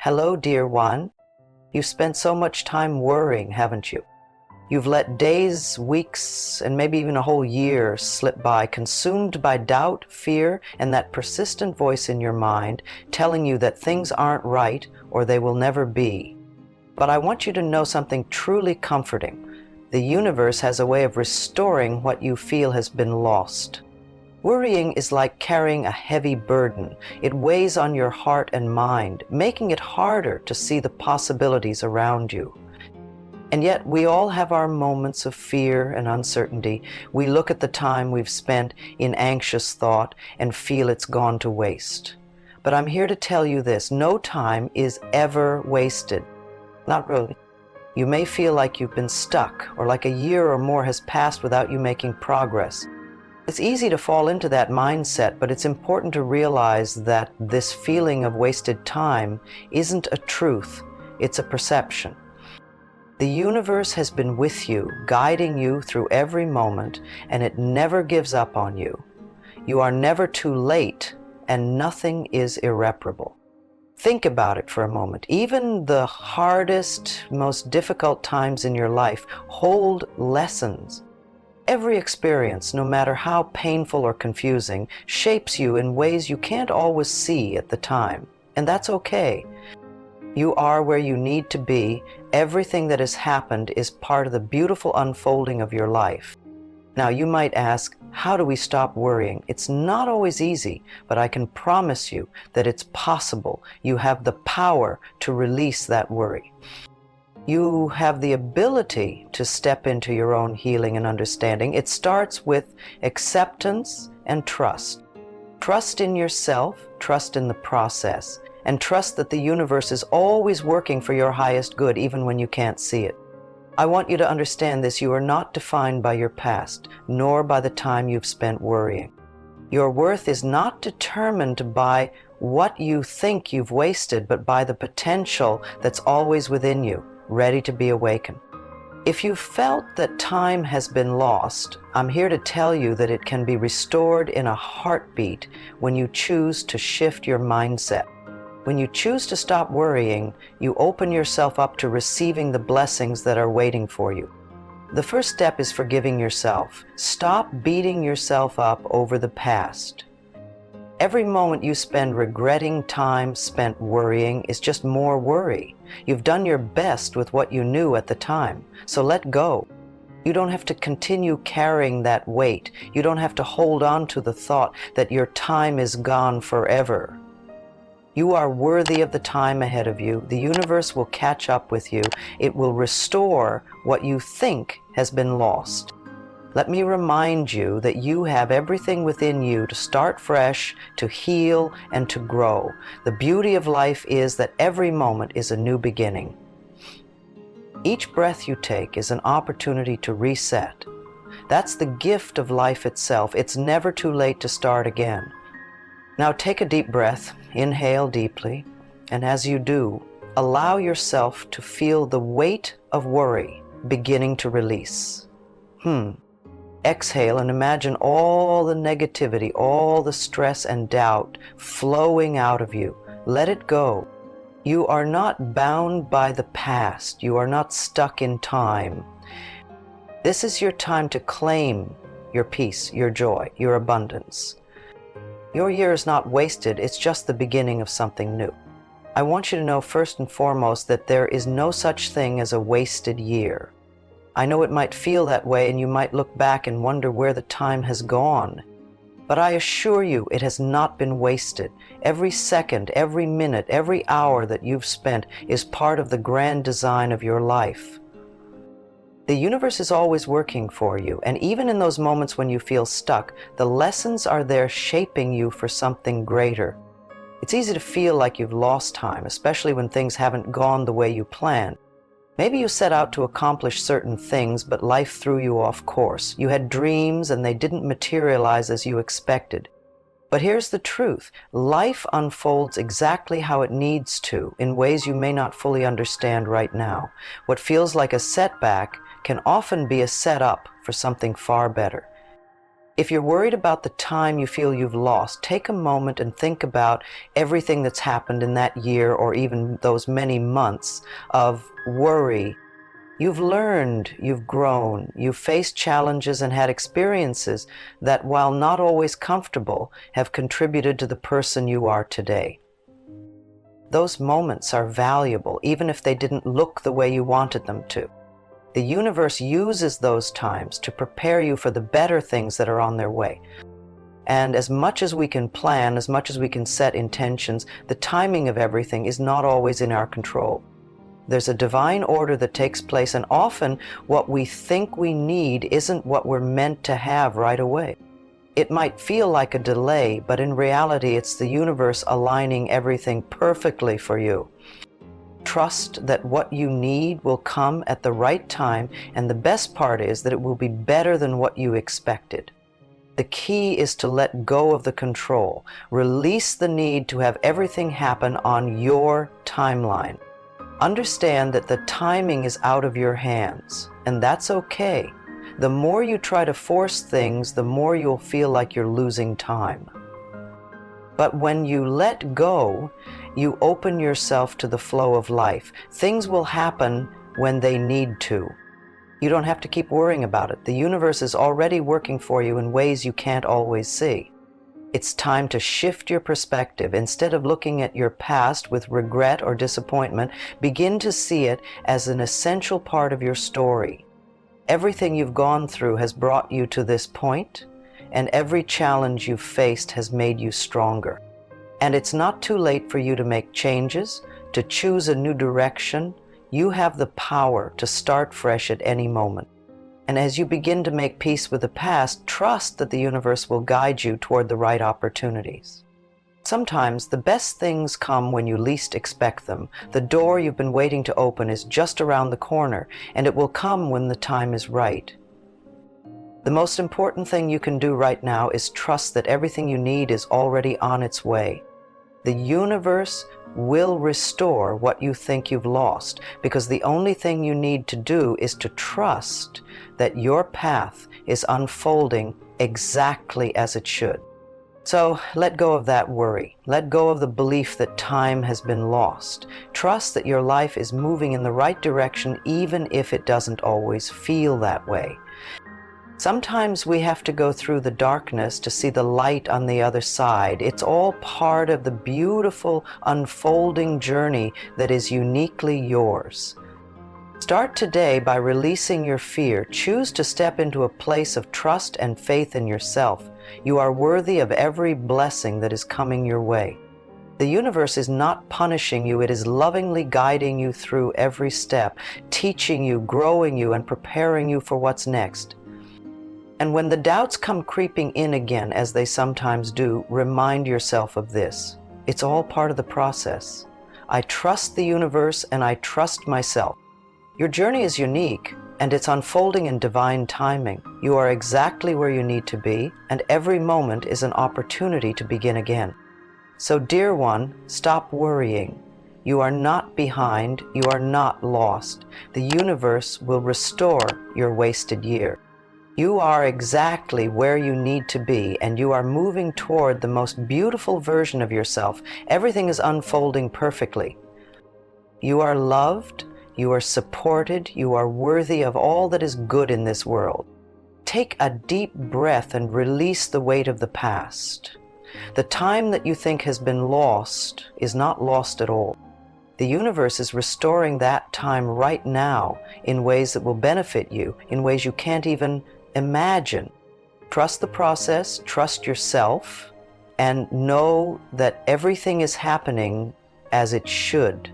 Hello, dear one. You've spent so much time worrying, haven't you? You've let days, weeks, and maybe even a whole year slip by, consumed by doubt, fear, and that persistent voice in your mind telling you that things aren't right or they will never be. But I want you to know something truly comforting. The universe has a way of restoring what you feel has been lost. Worrying is like carrying a heavy burden. It weighs on your heart and mind, making it harder to see the possibilities around you. And yet we all have our moments of fear and uncertainty. We look at the time we've spent in anxious thought and feel it's gone to waste. But I'm here to tell you this: no time is ever wasted. Not really. You may feel like you've been stuck, or like a year or more has passed without you making progress. It's easy to fall into that mindset, but it's important to realize that this feeling of wasted time isn't a truth, it's a perception. The universe has been with you, guiding you through every moment, and it never gives up on you. You are never too late, and nothing is irreparable. Think about it for a moment. Even the hardest, most difficult times in your life hold lessons. Every experience, no matter how painful or confusing, shapes you in ways you can't always see at the time. And that's okay. You are where you need to be. Everything that has happened is part of the beautiful unfolding of your life. Now, you might ask, how do we stop worrying? It's not always easy, but I can promise you that it's possible. You have the power to release that worry. You have the ability to step into your own healing and understanding. It starts with acceptance and trust. Trust in yourself, trust in the process, and trust that the universe is always working for your highest good, even when you can't see it. I want you to understand this: you are not defined by your past, nor by the time you've spent worrying. Your worth is not determined by what you think you've wasted, but by the potential that's always within you, ready to be awakened. If you felt that time has been lost, I'm here to tell you that it can be restored in a heartbeat when you choose to shift your mindset. When you choose to stop worrying, you open yourself up to receiving the blessings that are waiting for you. The first step is forgiving yourself. Stop beating yourself up over the past. Every moment you spend regretting time spent worrying is just more worry. You've done your best with what you knew at the time, so let go. You don't have to continue carrying that weight. You don't have to hold on to the thought that your time is gone forever. You are worthy of the time ahead of you. The universe will catch up with you. It will restore what you think has been lost. Let me remind you that you have everything within you to start fresh, to heal, and to grow. The beauty of life is that every moment is a new beginning. Each breath you take is an opportunity to reset. That's the gift of life itself. It's never too late to start again. Now take a deep breath, inhale deeply, and as you do, allow yourself to feel the weight of worry beginning to release. Exhale and imagine all the negativity, all the stress and doubt flowing out of you. Let it go. You are not bound by the past. You are not stuck in time. This is your time to claim your peace, your joy, your abundance. Your year is not wasted. It's just the beginning of something new. I want you to know first and foremost that there is no such thing as a wasted year. I know it might feel that way, and you might look back and wonder where the time has gone. But I assure you, it has not been wasted. Every second, every minute, every hour that you've spent is part of the grand design of your life. The universe is always working for you, and even in those moments when you feel stuck, the lessons are there shaping you for something greater. It's easy to feel like you've lost time, especially when things haven't gone the way you planned. Maybe you set out to accomplish certain things, but life threw you off course. You had dreams and they didn't materialize as you expected. But here's the truth. Life unfolds exactly how it needs to, in ways you may not fully understand right now. What feels like a setback can often be a setup for something far better. If you're worried about the time you feel you've lost, take a moment and think about everything that's happened in that year or even those many months of worry. You've learned, you've grown, you've faced challenges and had experiences that, while not always comfortable, have contributed to the person you are today. Those moments are valuable, even if they didn't look the way you wanted them to. The universe uses those times to prepare you for the better things that are on their way. And as much as we can plan, as much as we can set intentions, the timing of everything is not always in our control. There's a divine order that takes place, and often what we think we need isn't what we're meant to have right away. It might feel like a delay, but in reality, it's the universe aligning everything perfectly for you. Trust that what you need will come at the right time, and the best part is that it will be better than what you expected. The key is to let go of the control. Release the need to have everything happen on your timeline. Understand that the timing is out of your hands, and that's okay. The more you try to force things, the more you'll feel like you're losing time. But when you let go, you open yourself to the flow of life. Things will happen when they need to. You don't have to keep worrying about it. The universe is already working for you in ways you can't always see. It's time to shift your perspective. Instead of looking at your past with regret or disappointment, begin to see it as an essential part of your story. Everything you've gone through has brought you to this point, and every challenge you've faced has made you stronger. And it's not too late for you to make changes, to choose a new direction. You have the power to start fresh at any moment. And as you begin to make peace with the past, trust that the universe will guide you toward the right opportunities. Sometimes the best things come when you least expect them. The door you've been waiting to open is just around the corner, and it will come when the time is right. The most important thing you can do right now is trust that everything you need is already on its way. The universe will restore what you think you've lost, because the only thing you need to do is to trust that your path is unfolding exactly as it should. So let go of that worry. Let go of the belief that time has been lost. Trust that your life is moving in the right direction, even if it doesn't always feel that way. Sometimes we have to go through the darkness to see the light on the other side. It's all part of the beautiful unfolding journey that is uniquely yours. Start today by releasing your fear. Choose to step into a place of trust and faith in yourself. You are worthy of every blessing that is coming your way. The universe is not punishing you. It is lovingly guiding you through every step, teaching you, growing you, and preparing you for what's next. And when the doubts come creeping in again, as they sometimes do, remind yourself of this. It's all part of the process. I trust the universe and I trust myself. Your journey is unique, and it's unfolding in divine timing. You are exactly where you need to be, and every moment is an opportunity to begin again. So, dear one, stop worrying. You are not behind. You are not lost. The universe will restore your wasted year. You are exactly where you need to be, and you are moving toward the most beautiful version of yourself. Everything is unfolding perfectly. You are loved, you are supported, you are worthy of all that is good in this world. Take a deep breath and release the weight of the past. The time that you think has been lost is not lost at all. The universe is restoring that time right now in ways that will benefit you, in ways you can't even imagine. Trust the process, trust yourself, and know that everything is happening as it should.